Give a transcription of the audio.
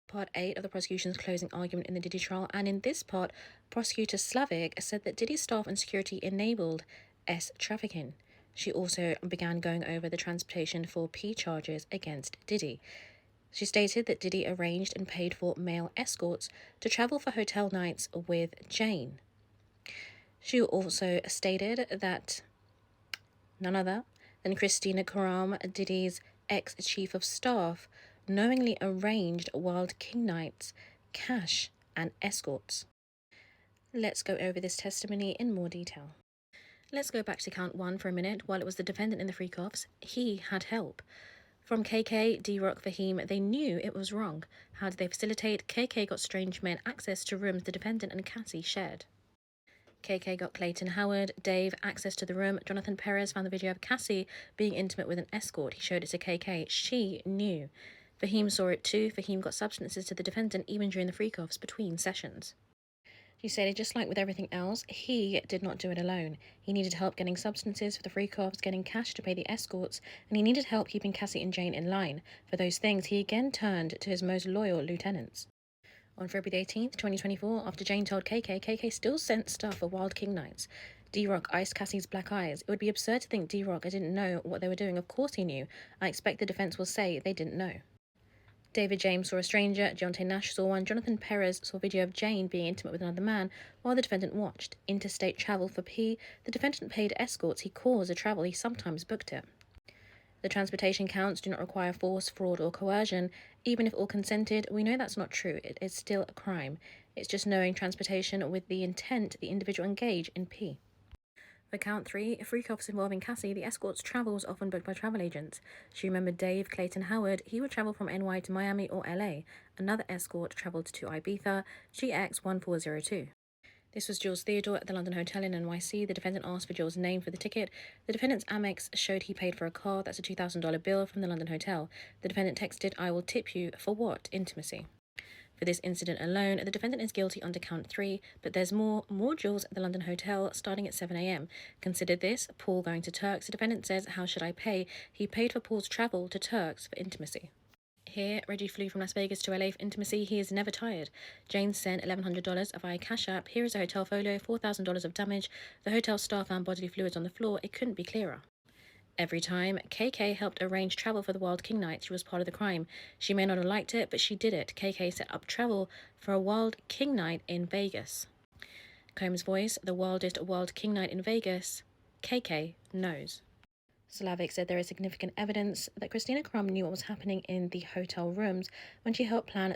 Part 8 of the prosecution's closing argument in the Diddy trial, and in this part, prosecutor Slavic said that Diddy's staff and security enabled S trafficking. She also began going over the transportation for P charges against Diddy. She stated that Diddy arranged and paid for male escorts to travel for hotel nights with Jane. She also stated that none other than Christina Karam, Diddy's ex-chief of staff, knowingly arranged Wild King nights, cash, and escorts. Let's go over this testimony in more detail. Let's go back to count 1 for a minute. While it was the defendant in the freak-offs, he had help. From KK, D-Rock, Fahim, they knew it was wrong. How did they facilitate? KK got strange men access to rooms the defendant and Cassie shared. KK got Clayton Howard, Dave access to the room. Jonathan Perez found the video of Cassie being intimate with an escort. He showed it to KK. She knew. Fahim saw it too. Fahim got substances to the defendant even during the freak-offs between sessions. She stated, just like with everything else, he did not do it alone. He needed help getting substances for the freak-offs, getting cash to pay the escorts, and he needed help keeping Cassie and Jane in line. For those things, he again turned to his most loyal lieutenants. On February 18th, 2024, after Jane told KK, KK still sent stuff for Wild King nights. D-Rock iced Cassie's black eyes. It would be absurd to think D-Rock didn't know what they were doing. Of course he knew. I expect the defense will say they didn't know. David James saw a stranger, Deontay Nash saw one, Jonathan Perez saw video of Jane being intimate with another man while the defendant watched. Interstate travel for P, the defendant paid escorts, he caused the travel, he sometimes booked it. The transportation counts do not require force, fraud, or coercion. Even if all consented, we know that's not true. It is still a crime. It's just knowing transportation with the intent the individual engage in P. For count 3, freak-offs involving Cassie, the escort's travel was often booked by travel agents. She remembered Dave Clayton Howard. He would travel from NY to Miami or LA. Another escort travelled to Ibiza, GX1402. This was Jules Theodore at the London Hotel in NYC. The defendant asked for Jules' name for the ticket. The defendant's Amex showed he paid for a car. That's a $2,000 bill from the London Hotel. The defendant texted, "I will tip you." For what? Intimacy. For this incident alone, the defendant is guilty under count 3, but there's more Jules at the London Hotel starting at 7 a.m. Consider this, Paul going to Turks. The defendant says, "How should I pay?" He paid for Paul's travel to Turks for intimacy. Here, Reggie flew from Las Vegas to LA for intimacy. He is never tired. Jane sent $1,100 via Cash App. Here is a hotel folio, $4,000 of damage. The hotel staff found bodily fluids on the floor. It couldn't be clearer. Every time, KK helped arrange travel for the Wild King night. She was part of the crime. She may not have liked it, but she did it. KK set up travel for a Wild King night in Vegas. Combs' voice, the wildest Wild King night in Vegas. KK knows. Slavic said there is significant evidence that Christina Karam knew what was happening in the hotel rooms when she helped plan